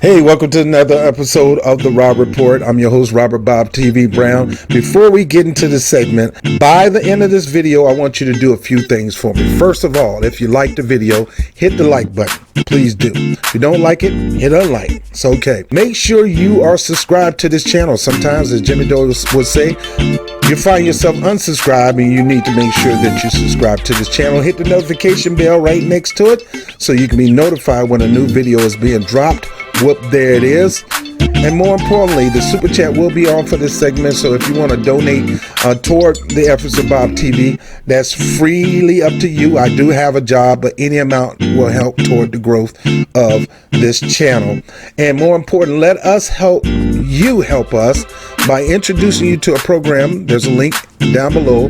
Hey, welcome to another episode of the Rob Report. I'm your host, Robert BOBTV Brown. Before we get into the segment, by the end of this video, I want you to do a few things for me. First of all, if you like the video, hit the like button. Please do. If you don't like it, hit unlike. It's okay. Make sure you are subscribed to this channel. Sometimes, as Jimmy Dole would say, you find yourself unsubscribed and you need to make sure that you subscribe to this channel. Hit the notification bell right next to it so you can be notified when a new video is being dropped. Whoop, there it is. And more importantly, the super chat will be on for this segment. So if you want to donate toward the efforts of Bob TV, that's freely up to you. I do have a job, but any amount will help toward the growth of this channel. And more important, let us help you help us by introducing you to a program. There's a link down below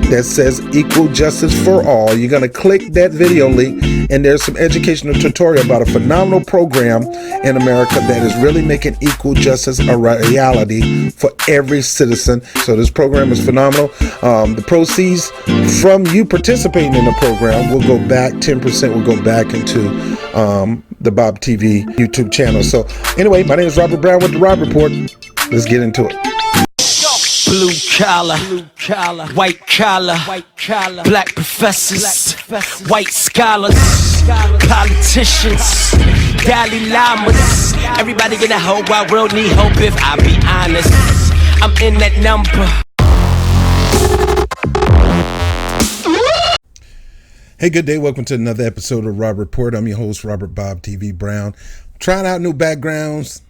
that says Equal Justice for All. You're going to click that video link and there's some educational tutorial about a phenomenal program in America that is really making equal justice a reality for every citizen. So this program is phenomenal. The proceeds from you participating in the program will go back, 10% will go back into the Bob TV YouTube channel. So anyway, my name is Robert Brown with the Rob Report. Let's get into it. Blue collar, white collar, black professors, white scholars, politicians, Dalai Lamas. Everybody in the whole wide world need hope if I be honest. I'm in that number. Hey, good day. Welcome to another episode of Rob Report. I'm your host, Robert Bob TV Brown. Trying out new backgrounds.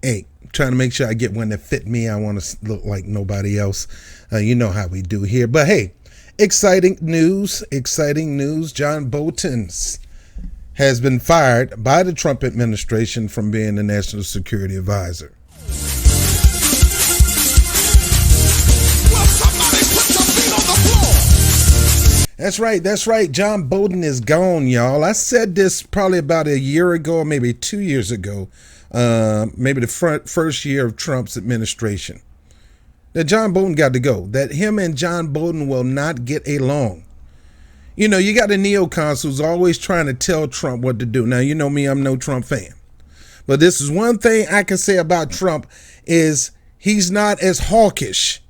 Hey, trying to make sure I get one that fit me. I want to look like nobody else. You know how we do here. But hey, exciting news. John Bolton has been fired by the Trump administration from being the National Security Advisor. That's right. John Bolton is gone, y'all. I said this probably about a year ago, or maybe 2 years ago. Maybe the first year of Trump's administration, that John Bolton got to go, that him and John Bolton will not get along. You know, you got a neocons who's always trying to tell Trump what to do. Now, you know me, I'm no Trump fan, but this is one thing I can say about Trump is he's not as hawkish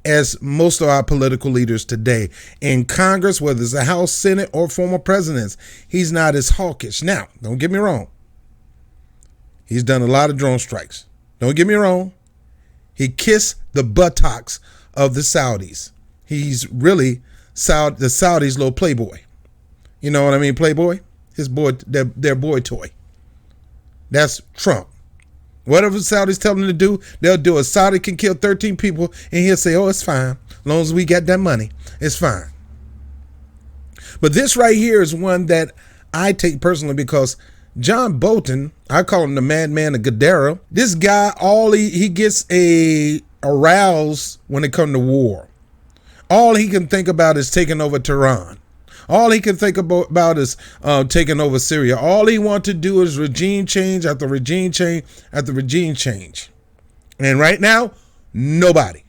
as most of our political leaders today in Congress, whether it's the House, Senate, or former presidents. He's not as hawkish. Now, don't get me wrong. He's done a lot of drone strikes. Don't get me wrong. He kissed the buttocks of the Saudis. He's really the Saudis' little playboy. You know what I mean? Playboy? His boy, their boy toy. That's Trump. Whatever the Saudis tell him to do, they'll do it. Saudi can kill 13 people and he'll say, oh, it's fine. As long as we get that money, it's fine. But this right here is one that I take personally because John Bolton, I call him the madman of Gadara. This guy, he gets aroused when it comes to war. All he can think about is taking over Tehran. All he can think about is taking over Syria. All he wants to do is regime change after regime change after regime change. And right now, nobody.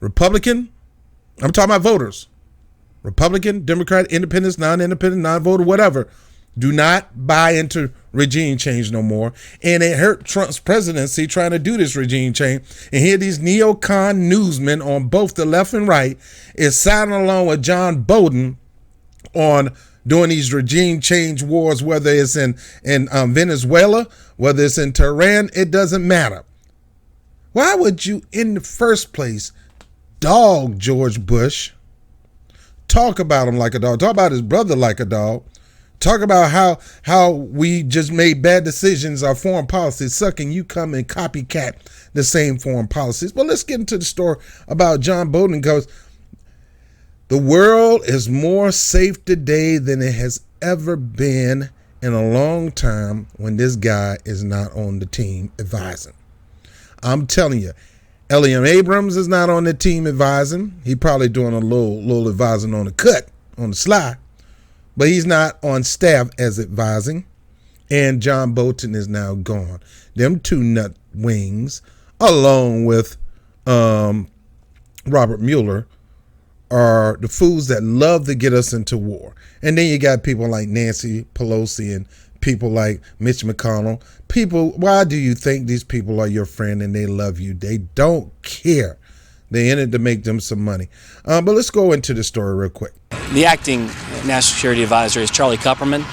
Republican, I'm talking about voters. Republican, Democrat, independents, non-independent, non-voter, whatever. Do not buy into regime change no more. And it hurt Trump's presidency trying to do this regime change. And here these neocon newsmen on both the left and right is siding along with John Bolton on doing these regime change wars, whether it's in Venezuela, whether it's in Tehran, it doesn't matter. Why would you, in the first place, dog George Bush? Talk about him like a dog. Talk about his brother like a dog. Talk about how we just made bad decisions, our foreign policy sucking. You come and copycat the same foreign policies. But let's get into the story about John Bolton, because the world is more safe today than it has ever been in a long time when this guy is not on the team advising. I'm telling you, Eliam Abrams is not on the team advising. He probably doing a little advising on the cut, on the sly. But he's not on staff as advising. And John Bolton is now gone. Them two nut wings, along with Robert Mueller, are the fools that love to get us into war. And then you got people like Nancy Pelosi and people like Mitch McConnell. People, why do you think these people are your friend and they love you? They don't care. They in it to make them some money. But let's go into the story real quick. The acting National Security Advisor is Charlie Kupperman.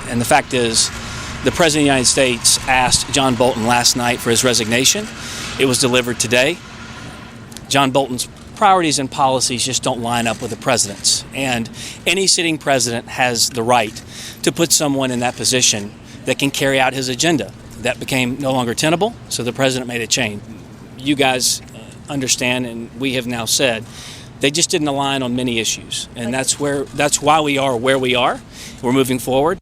And the fact is, the President of the United States asked John Bolton last night for his resignation. It was delivered today. John Bolton's priorities and policies just don't line up with the president's. And any sitting president has the right to put someone in that position that can carry out his agenda. That became no longer tenable, so the president made a change. You guys understand, and we have now said, they just didn't align on many issues. And that's why we are where we are. We're moving forward.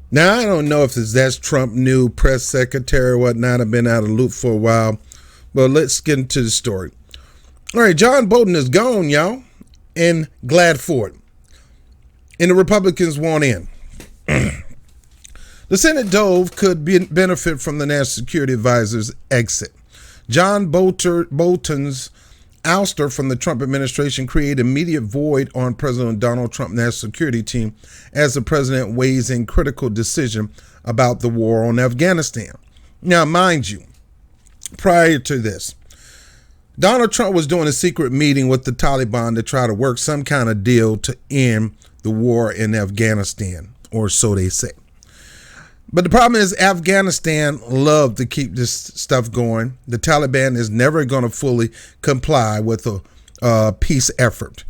Now, I don't know if that's Trump new press secretary or whatnot. I've been out of the loop for a while, but let's get into the story. All right, John Bolton is gone, y'all, and glad for it. And the Republicans want in. The Senate dove could benefit from the National Security Advisor's exit. John Bolton's ouster from the Trump administration created immediate void on President Donald Trump's national security team as the president weighs in critical decision about the war on Afghanistan. Now, mind you, prior to this, Donald Trump was doing a secret meeting with the Taliban to try to work some kind of deal to end the war in Afghanistan, or so they say. But the problem is Afghanistan loved to keep this stuff going. The Taliban is never going to fully comply with a peace effort.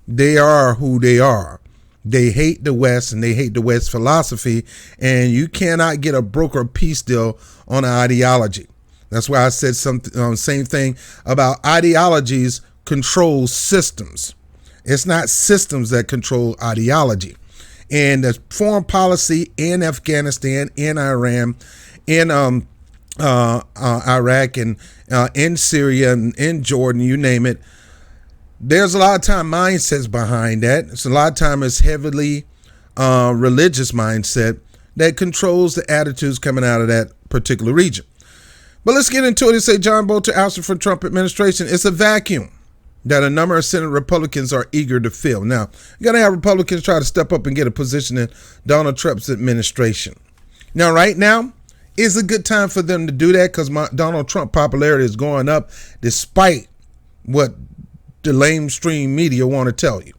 They are who they are. They hate the West and they hate the West philosophy, and you cannot get a broker peace deal on an ideology. That's why I said something same thing about ideologies control systems. It's not systems that control ideology. And the foreign policy in Afghanistan, in Iran, in Iraq, and in Syria, and in Jordan, you name it, there's a lot of time mindsets behind that. It's a lot of time it's heavily religious mindset that controls the attitudes coming out of that particular region. But let's get into it and say John Bolton ousted from Trump administration. It's a vacuum that a number of Senate Republicans are eager to fill. Now, you're going to have Republicans try to step up and get a position in Donald Trump's administration. Now, right now is a good time for them to do that because Donald Trump popularity is going up despite what the lamestream media want to tell you.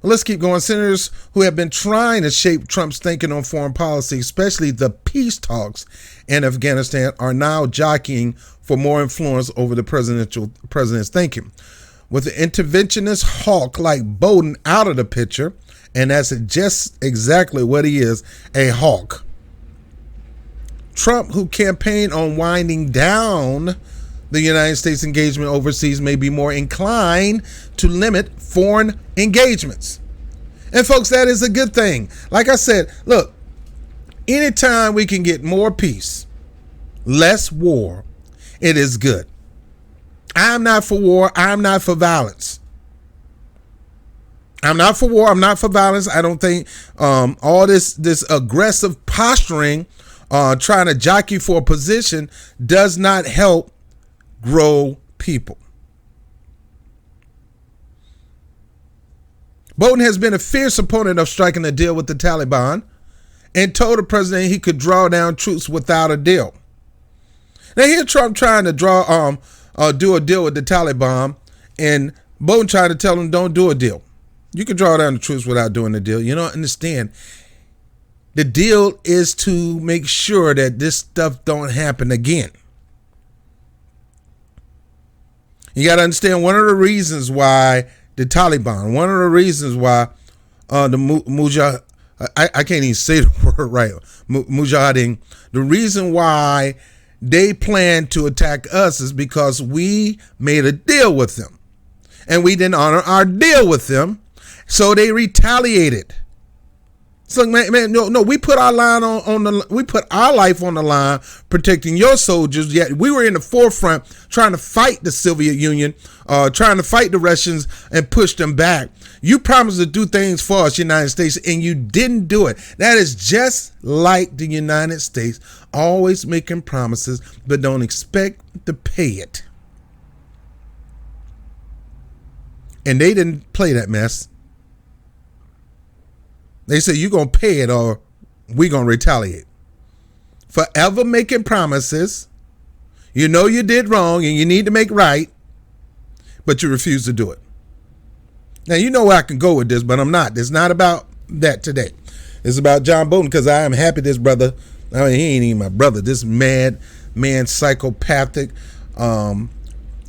Well, let's keep going. Senators who have been trying to shape Trump's thinking on foreign policy, especially the peace talks in Afghanistan, are now jockeying for more influence over the president's thinking. With the interventionist hawk like Bolton out of the picture, and that's just exactly what he is, a hawk. Trump, who campaigned on winding down the United States engagement overseas, may be more inclined to limit foreign engagements. And folks, that is a good thing. Like I said, look, anytime we can get more peace, less war, it is good. I'm not for war. I'm not for violence. I'm not for war. I'm not for violence. I don't think all this aggressive posturing, trying to jockey for a position, does not help grow people. Bolton has been a fierce opponent of striking a deal with the Taliban and told the president he could draw down troops without a deal. Now here Trump trying to do a deal with the Taliban, and Bolton trying to tell him don't do a deal. You can draw down the troops without doing the deal. You don't understand. The deal is to make sure that this stuff don't happen again. You got to understand one of the reasons why the Taliban, one of the reasons why the I can't even say the word right, Mujahideen, the reason why they plan to attack us is because we made a deal with them and we didn't honor our deal with them. So they retaliated. So man, no, we put our line we put our life on the line protecting your soldiers. Yet we were in the forefront trying to fight the Soviet Union, trying to fight the Russians and push them back. You promised to do things for us, United States, and you didn't do it. That is just like the United States, always making promises but don't expect to pay it. And they didn't play that mess. They said, you're going to pay it or we're going to retaliate. Forever making promises. You know you did wrong and you need to make right, but you refuse to do it. Now, you know where I can go with this, but I'm not. It's not about that today. It's about John Bolton, because I am happy this brother, I mean, he ain't even my brother, this mad man, psychopathic,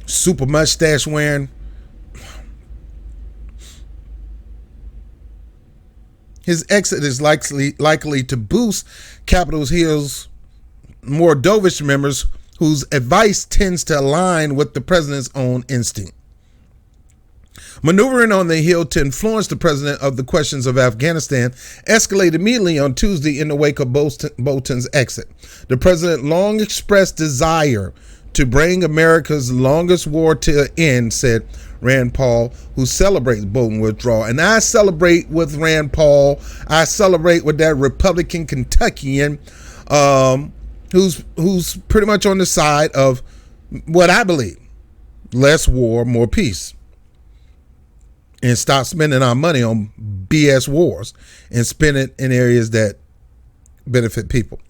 super mustache wearing, his exit is likely to boost Capitol Hill's more dovish members whose advice tends to align with the president's own instinct. Maneuvering on the Hill to influence the president of the questions of Afghanistan escalated immediately on Tuesday in the wake of Bolton's exit. The president long expressed desire to bring America's longest war to an end, said Rand Paul, who celebrates Bolton's withdrawal. And I celebrate with Rand Paul. I celebrate with that Republican Kentuckian who's pretty much on the side of what I believe: less war, more peace. And stop spending our money on BS wars and spend it in areas that benefit people.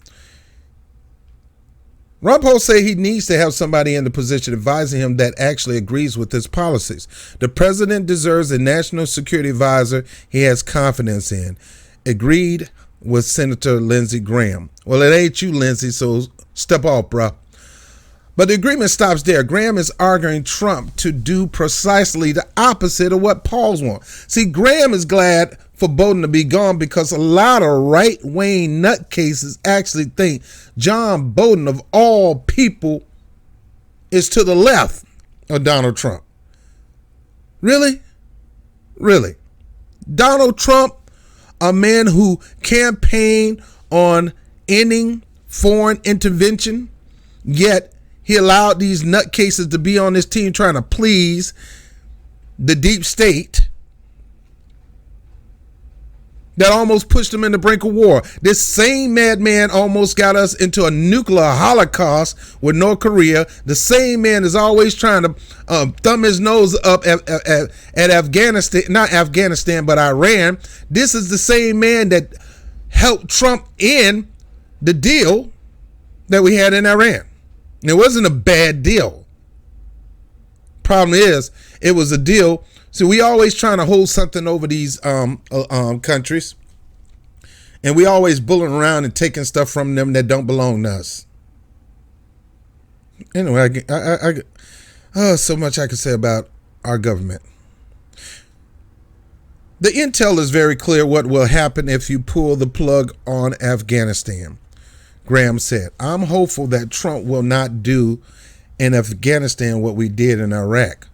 Ron Paul said he needs to have somebody in the position advising him that actually agrees with his policies. The president deserves a national security advisor he has confidence in, agreed with Senator Lindsey Graham. Well, it ain't you, Lindsey, so step off, bruh. But the agreement stops there. Graham is arguing Trump to do precisely the opposite of what Paul's want. See, Graham is glad for Bolton to be gone because a lot of right-wing nutcases actually think John Bolton, of all people, is to the left of Donald Trump. Really? Really? Donald Trump, a man who campaigned on ending foreign intervention, yet he allowed these nutcases to be on his team trying to please the deep state that almost pushed him in the brink of war. This same madman almost got us into a nuclear holocaust with North Korea. The same man is always trying to thumb his nose up at Afghanistan, not Afghanistan, but Iran. This is the same man that helped Trump end the deal that we had in Iran. It wasn't a bad deal. Problem is, it was a deal. So we always trying to hold something over these countries, and we always bullying around and taking stuff from them that don't belong to us. Anyway, so much I could say about our government. The intel is very clear what will happen if you pull the plug on Afghanistan. Graham said, I'm hopeful that Trump will not do in Afghanistan what we did in Iraq.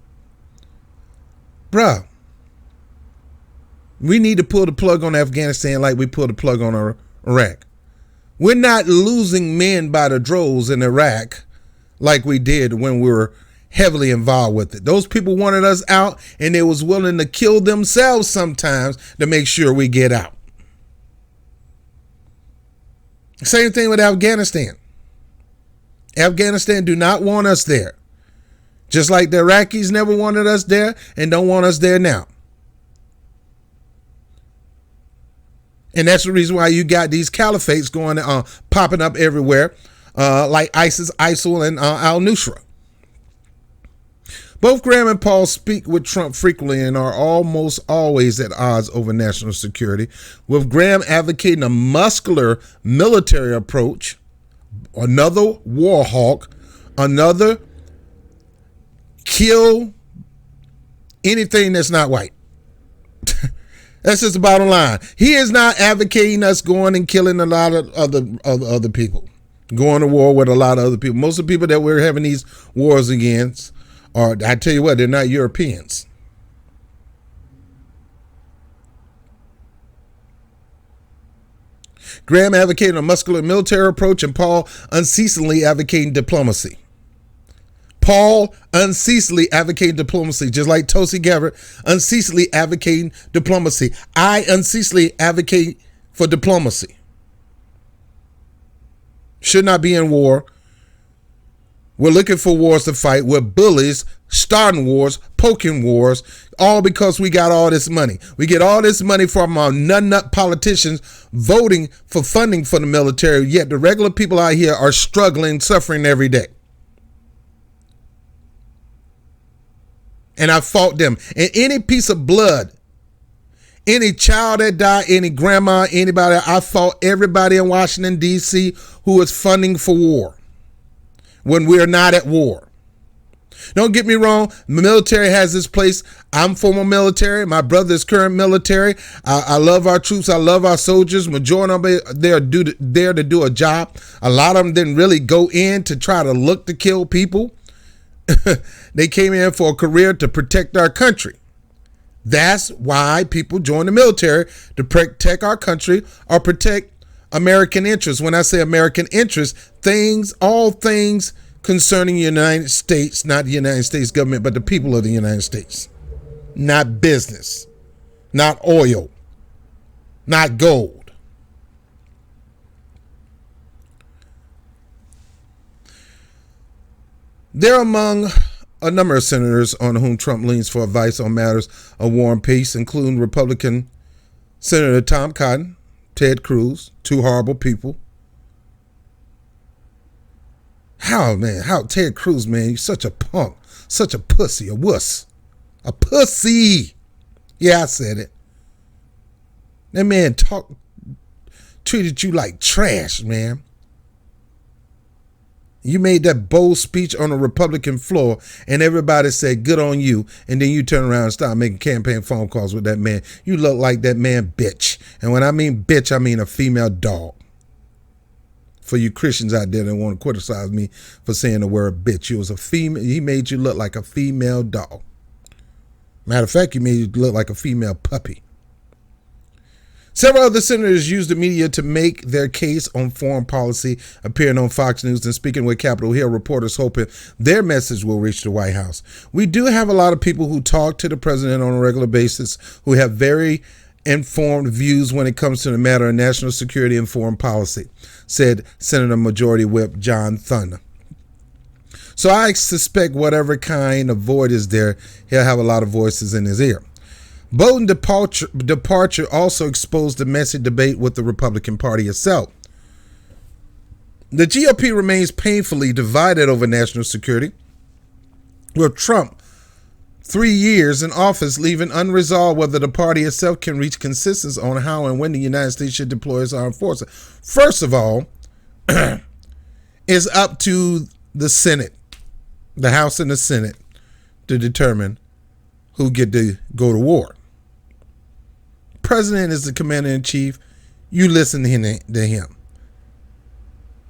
Bruh, we need to pull the plug on Afghanistan like we pulled the plug on Iraq. We're not losing men by the droves in Iraq like we did when we were heavily involved with it. Those people wanted us out, and they was willing to kill themselves sometimes to make sure we get out. Same thing with Afghanistan. Afghanistan do not want us there. Just like the Iraqis never wanted us there and don't want us there now. And that's the reason why you got these caliphates going popping up everywhere, like ISIS, ISIL, and al-Nusra. Both Graham and Paul speak with Trump frequently and are almost always at odds over national security, with Graham advocating a muscular military approach, another war hawk, another kill anything that's not white. That's just the bottom line. He is not advocating us going and killing a lot of other people, going to war with a lot of other people. Most of the people that we're having these wars against, or I tell you what, they're not Europeans. Graham advocated a muscular military approach, and Paul unceasingly advocating diplomacy. Paul unceasingly advocating diplomacy, just like Tulsi Gabbard unceasingly advocating diplomacy. I unceasingly advocate for diplomacy. Should not be in war. We're looking for wars to fight. We're bullies, starting wars, poking wars, all because we got all this money. We get all this money from our nut politicians voting for funding for the military, yet the regular people out here are struggling, suffering every day. And I fought them. And any piece of blood, any child that died, any grandma, anybody, I fought everybody in Washington, D.C. who is funding for war when we're not at war. Don't get me wrong. The military has its place. I'm former military. My brother is current military. I love our troops. I love our soldiers. Majority of them they're there to do a job. A lot of them didn't really go in to try to look to kill people. They came in for a career to protect our country. That's why people join the military, to protect our country or protect American interests. When I say American interests, all things concerning the United States, not the United States government, but the people of the United States. Not business, not oil, not gold. They're among a number of senators on whom Trump leans for advice on matters of war and peace, including Republican Senator Tom Cotton, Ted Cruz, two horrible people. How Ted Cruz, man, you're such a punk, such a pussy, a wuss, a pussy. Yeah, I said it. That man treated you like trash, man. You made that bold speech on a Republican floor and everybody said, good on you. And then you turn around and start making campaign phone calls with that man. You look like that man, bitch. And when I mean bitch, I mean a female dog. For you Christians out there that want to criticize me for saying the word bitch, you was a female. He made you look like a female dog. Matter of fact, he made you look like a female puppy. Several other senators used the media to make their case on foreign policy, appearing on Fox News and speaking with Capitol Hill reporters, hoping their message will reach the White House. We do have a lot of people who talk to the president on a regular basis, who have very informed views when it comes to the matter of national security and foreign policy, said Senator Majority Whip John Thune. So I suspect whatever kind of void is there, he'll have a lot of voices in his ear. Bolton's departure also exposed the messy debate with the Republican Party itself. The GOP remains painfully divided over national security, with Trump 3 years in office leaving unresolved whether the party itself can reach consensus on how and when the United States should deploy its armed forces. First of all, it's up to the Senate, the House and the Senate, to determine who get to go to war. President is the commander-in-chief. You listen to him.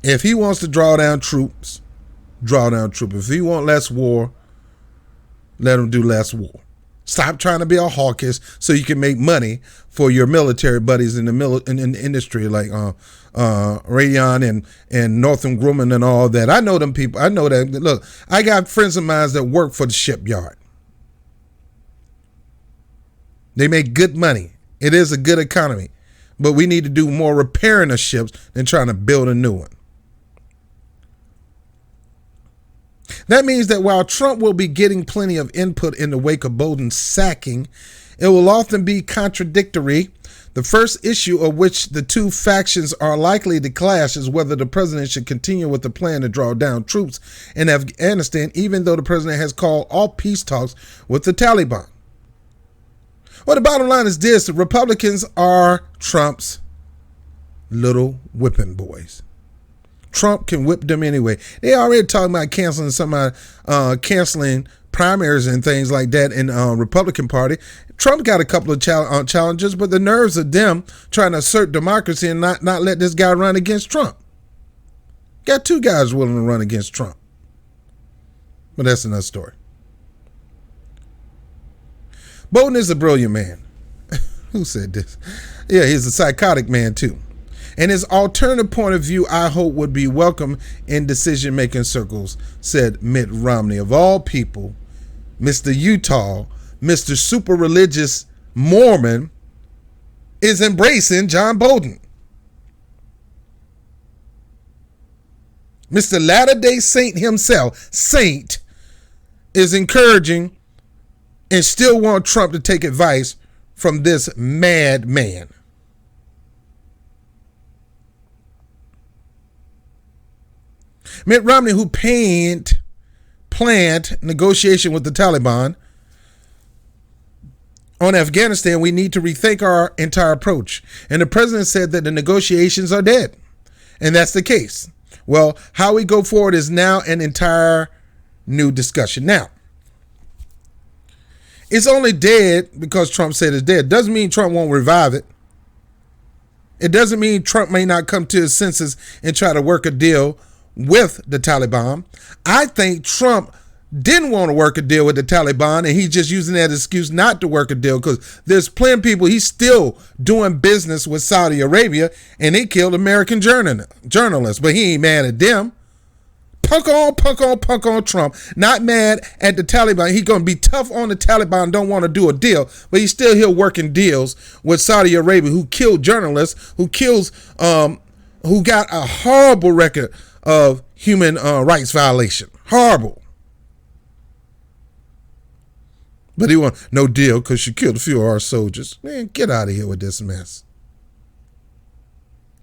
If he wants to draw down troops, draw down troops. If he wants less war, let him do less war. Stop trying to be a hawkish so you can make money for your military buddies in the industry like Rayon and Northrop Grumman and all that. I know them people. I know that. Look, I got friends of mine that work for the shipyard. They make good money. It is a good economy, but we need to do more repairing of ships than trying to build a new one. That means that while Trump will be getting plenty of input in the wake of Bolton's sacking, it will often be contradictory. The first issue of which the two factions are likely to clash is whether the president should continue with the plan to draw down troops in Afghanistan, even though the president has called all peace talks with the Taliban. Well, the bottom line is this: the Republicans are Trump's little whipping boys. Trump can whip them anyway. They already talking about canceling primaries and things like that in Republican Party. Trump got a couple of challenges, but the nerves of them trying to assert democracy and not let this guy run against Trump. Got two guys willing to run against Trump. But that's another story. Bolton is a brilliant man. Who said this? Yeah, he's a psychotic man too. And his alternative point of view, I hope, would be welcome in decision-making circles, said Mitt Romney. Of all people, Mr. Utah, Mr. Super Religious Mormon, is embracing John Bolton. Mr. Latter-day Saint himself, Saint, is encouraging and still want Trump to take advice from this madman. Mitt Romney, who planned negotiation with the Taliban on Afghanistan, we need to rethink our entire approach. And the president said that the negotiations are dead. And that's the case. Well, how we go forward is now an entire new discussion. Now, it's only dead because Trump said it's dead. Doesn't mean Trump won't revive it. It doesn't mean Trump may not come to his senses and try to work a deal with the Taliban. I think Trump didn't want to work a deal with the Taliban, and he's just using that excuse not to work a deal because there's plenty of people. He's still doing business with Saudi Arabia, and they killed American journalists, but he ain't mad at them. Punk on Trump. Not mad at the Taliban. He's going to be tough on the Taliban, don't want to do a deal, but he's still here working deals with Saudi Arabia, who killed journalists, who got a horrible record of human rights violation. Horrible. But he want no deal because she killed a few of our soldiers. Man, get out of here with this mess.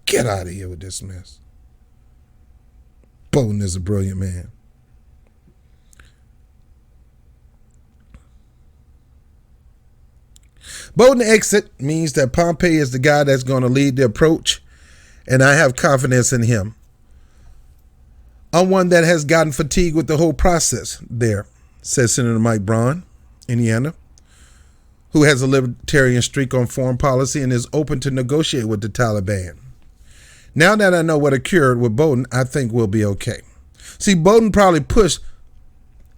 Get out of here with this mess. Bolton is a brilliant man. Bolton exit means that Pompeo is the guy that's going to lead the approach, and I have confidence in him. I'm one that has gotten fatigued with the whole process there, says Senator Mike Braun, Indiana, who has a libertarian streak on foreign policy and is open to negotiate with the Taliban. Now that I know what occurred with Bolton, I think we'll be okay. See, Bolton probably pushed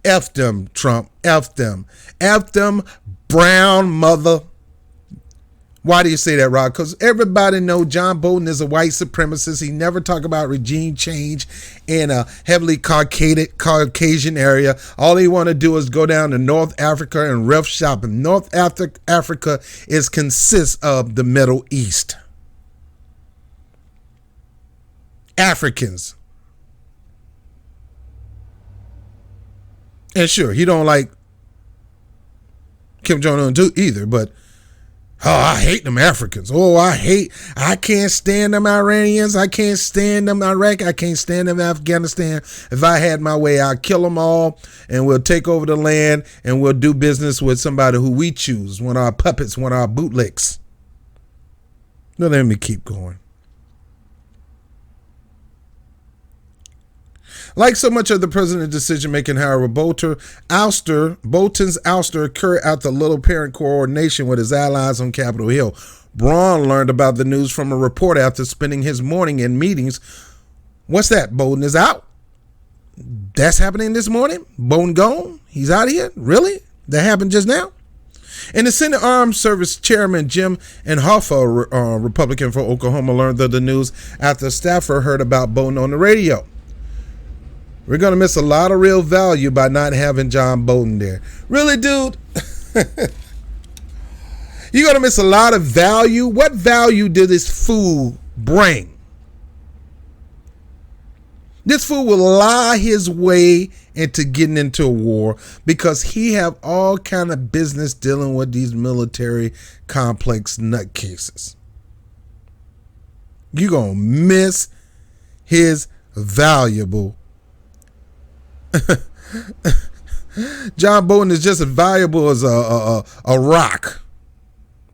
F them, Trump, F them, brown mother. Why do you say that, Rod? Because everybody knows John Bolton is a white supremacist. He never talk about regime change in a heavily Caucasian area. All he want to do is go down to North Africa and rough shopping. North Africa consists of the Middle East. Africans. And sure, he don't like Kim Jong-un either, but oh, I hate them Africans. Oh, I can't stand them Iranians. I can't stand them Iraq. I can't stand them Afghanistan. If I had my way, I'd kill them all and we'll take over the land and we'll do business with somebody who we choose, one of our puppets, one of our bootlicks. Now let me keep going. Like so much of the president's decision-making, however, Bolton's ouster occurred after little apparent coordination with his allies on Capitol Hill. Braun learned about the news from a report after spending his morning in meetings. What's that? Bolton is out? That's happening this morning? Bolton gone? He's out of here? Really? That happened just now? And the Senate Armed Service Chairman Jim Inhofe, Republican for Oklahoma, learned of the news after a staffer heard about Bolton on the radio. We're going to miss a lot of real value by not having John Bolton there. Really, dude? You're going to miss a lot of value? What value did this fool bring? This fool will lie his way into getting into a war because he have all kind of business dealing with these military complex nutcases. You're going to miss his valuable John Bolton is just as valuable as a rock.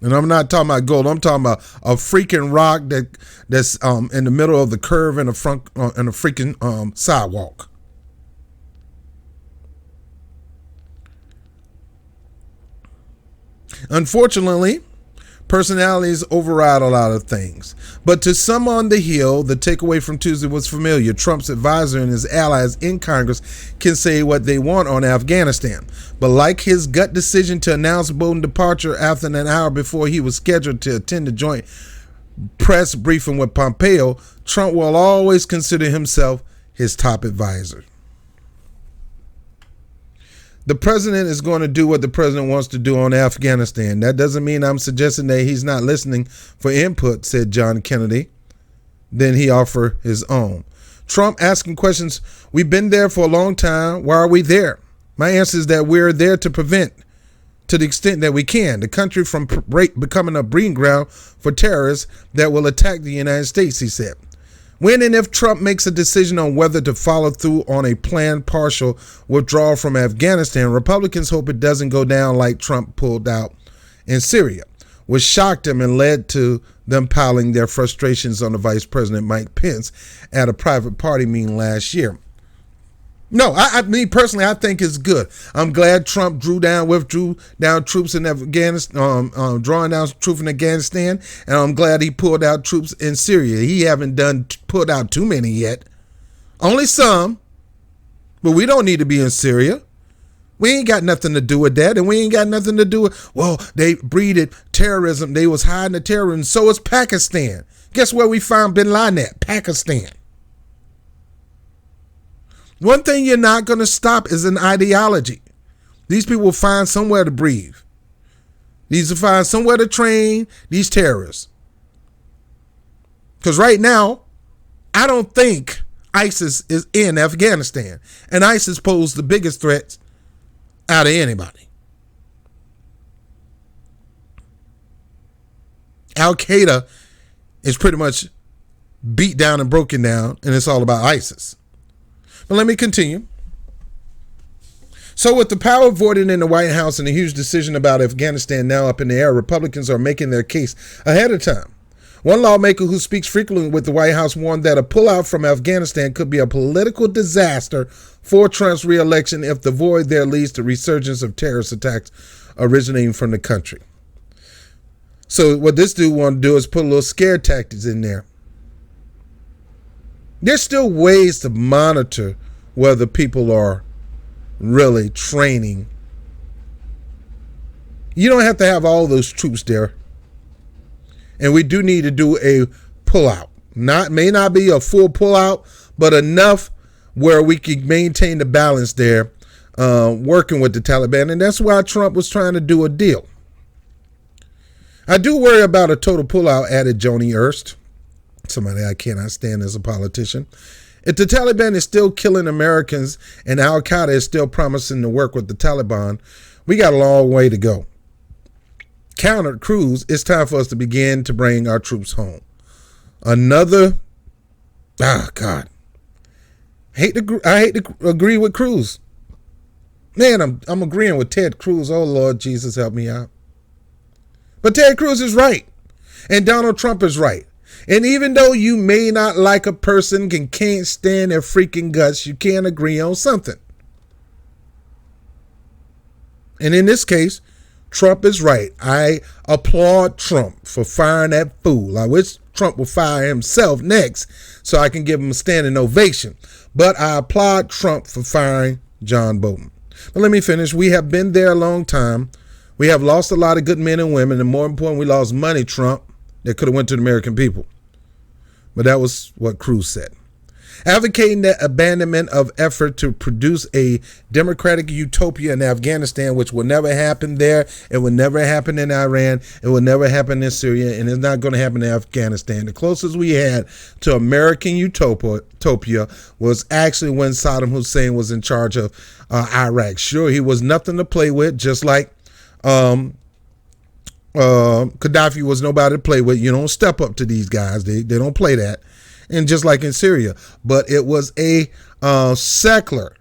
And I'm not talking about gold. I'm talking about a freaking rock that's in the middle of the curve in the front in a freaking sidewalk. Unfortunately, personalities override a lot of things. But to some on the Hill, the takeaway from Tuesday was familiar. Trump's advisor and his allies in Congress can say what they want on Afghanistan. But like his gut decision to announce Bolton's departure after an hour before he was scheduled to attend the joint press briefing with Pompeo, Trump will always consider himself his top advisor. The president is going to do what the president wants to do on Afghanistan. That doesn't mean I'm suggesting that he's not listening for input, said John Kennedy. Then he offered his own. Trump asking questions, we've been there for a long time. Why are we there? My answer is that we're there to prevent, to the extent that we can, the country from becoming a breeding ground for terrorists that will attack the United States, he said. When and if Trump makes a decision on whether to follow through on a planned partial withdrawal from Afghanistan, Republicans hope it doesn't go down like Trump pulled out in Syria, which shocked them and led to them piling their frustrations on the Vice President Mike Pence at a private party meeting last year. No, me personally, I think it's good. I'm glad Trump withdrew down troops in Afghanistan, drawing down troops in Afghanistan, and I'm glad he pulled out troops in Syria. He haven't pulled out too many yet, only some, but we don't need to be in Syria. We ain't got nothing to do with that, and we ain't got nothing to do with, well, they breeded terrorism. They was hiding the terrorism. So is Pakistan. Guess where we found bin Laden at? Pakistan. One thing you're not going to stop is an ideology. These people will find somewhere to breathe. These will find somewhere to train these terrorists. Because right now, I don't think ISIS is in Afghanistan. And ISIS posed the biggest threats out of anybody. Al-Qaeda is pretty much beat down and broken down, and it's all about ISIS. But let me continue. So with the power voted in the White House and a huge decision about Afghanistan now up in the air, Republicans are making their case ahead of time. One lawmaker who speaks frequently with the White House warned that a pullout from Afghanistan could be a political disaster for Trump's reelection if the void there leads to resurgence of terrorist attacks originating from the country. So what this dude want to do is put a little scare tactics in there. There's still ways to monitor whether people are really training. You don't have to have all those troops there. And we do need to do a pullout. May not be a full pullout, but enough where we can maintain the balance there, working with the Taliban. And that's why Trump was trying to do a deal. I do worry about a total pullout, added Joni Ernst, somebody I cannot stand as a politician. If the Taliban is still killing Americans and Al-Qaeda is still promising to work with the Taliban, we got a long way to go. Counter Cruz, it's time for us to begin to bring our troops home. God. I hate to agree with Cruz. Man, I'm agreeing with Ted Cruz. Oh, Lord Jesus, help me out. But Ted Cruz is right. And Donald Trump is right. And even though you may not like a person and can't stand their freaking guts, you can agree on something. And in this case, Trump is right. I applaud Trump for firing that fool. I wish Trump would fire himself next so I can give him a standing ovation. But I applaud Trump for firing John Bolton. But let me finish. We have been there a long time. We have lost a lot of good men and women. And more important, we lost money, Trump, that could have went to the American people. But that was what Cruz said. Advocating the abandonment of effort to produce a democratic utopia in Afghanistan, which will never happen there. It will never happen in Iran. It will never happen in Syria. And it's not going to happen in Afghanistan. The closest we had to American utopia was actually when Saddam Hussein was in charge of Iraq. Sure, he was nothing to play with, just like Gaddafi was nobody to play with. You don't step up to these guys. They don't play that. And just like in Syria, but it was a secular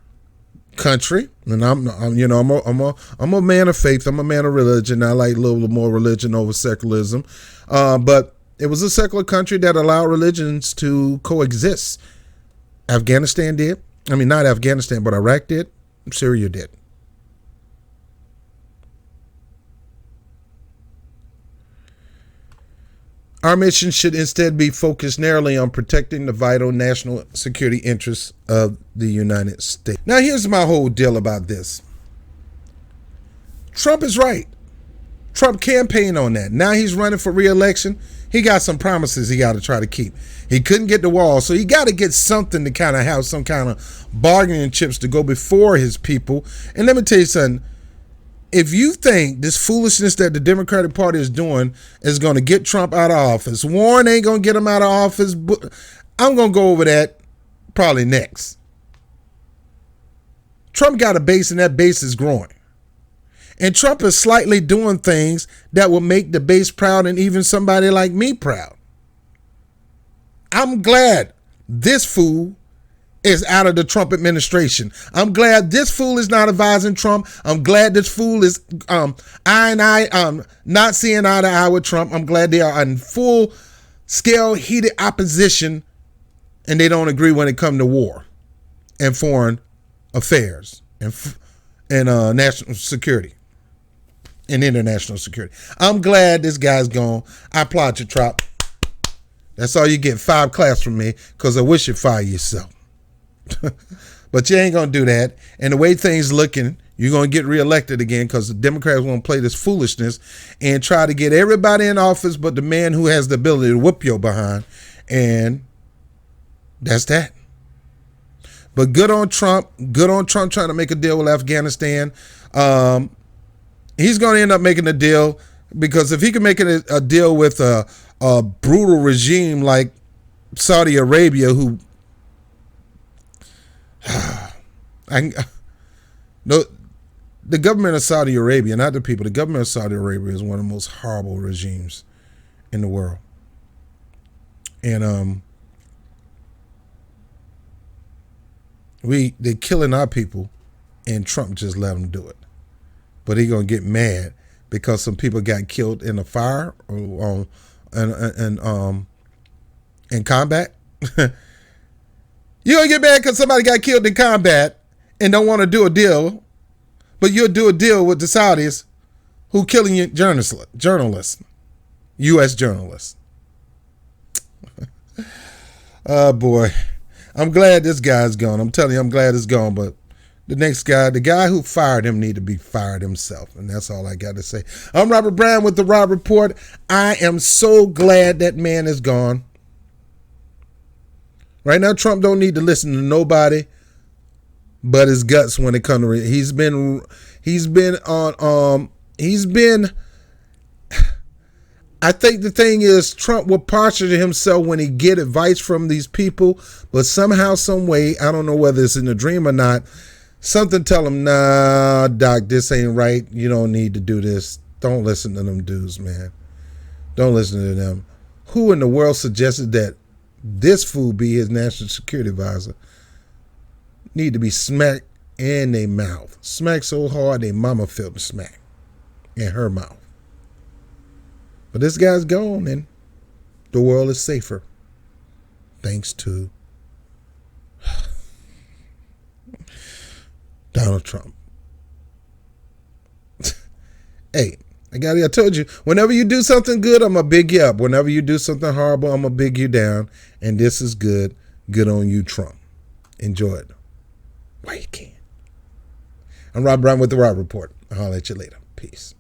country, and I'm a man of faith. I'm a man of religion. I like a little more religion over secularism, but it was a secular country that allowed religions to coexist. Afghanistan did. I mean, not Afghanistan, but Iraq did. Syria did. Our mission should instead be focused narrowly on protecting the vital national security interests of the United States. Now, here's my whole deal about this. Trump is right. Trump campaigned on that. Now he's running for re-election. he got some promises he got to try to keep. He couldn't get the wall, so he got to get something to kind of have some kind of bargaining chips to go before his people. And let me tell you something. If you think this foolishness that the Democratic Party is doing is going to get Trump out of office, Warren ain't going to get him out of office. I'm going to go over that probably next. Trump got a base, and that base is growing. And Trump is slightly doing things that will make the base proud and even somebody like me proud. I'm glad this fool is out of the Trump administration. I'm glad this fool is not advising Trump. I'm glad this fool is not seeing eye to eye with Trump. I'm glad they are in full scale heated opposition and they don't agree when it comes to war and foreign affairs and national security and international security. I'm glad this guy's gone. I applaud you, Trump. That's all you get, 5 claps from me, because I wish you'd fire yourself. But you ain't going to do that. And the way things looking, you're going to get reelected again because the Democrats want to play this foolishness and try to get everybody in office but the man who has the ability to whip your behind. And that's that. But good on Trump. Good on Trump trying to make a deal with Afghanistan. He's going to end up making a deal because if he can make a deal with a brutal regime like Saudi Arabia, who the government of Saudi Arabia, not the people, the government of Saudi Arabia is one of the most horrible regimes in the world. And they're killing our people, and Trump just let them do it. But he's gonna get mad because some people got killed in a fire or in combat. You're gonna get mad because somebody got killed in combat and don't want to do a deal, but you'll do a deal with the Saudis who killing you journalists, U.S. journalists. Oh boy, I'm glad this guy's gone. I'm telling you, I'm glad it's gone. But the next guy, the guy who fired him, need to be fired himself, and that's all I got to say. I'm Robert Brown with the Rob Report. I am so glad that man is gone. Right now, Trump don't need to listen to nobody but his guts when it comes to it. He's been I think the thing is Trump will posture himself when he get advice from these people, but somehow, some way, I don't know whether it's in a dream or not, something tell him, nah, doc, this ain't right. You don't need to do this. Don't listen to them dudes, man. Don't listen to them. Who in the world suggested that this fool be his national security advisor? Need to be smacked in their mouth. Smacked so hard their mama felt smack in her mouth. But this guy's gone and the world is safer. Thanks to Donald Trump. Hey, I told you, whenever you do something good, I'm going to big you up. Whenever you do something horrible, I'm going to big you down. And this is good. Good on you, Trump. Enjoy it while you can. I'm Rob Brown with the Rob Report. I'll holler at you later. Peace.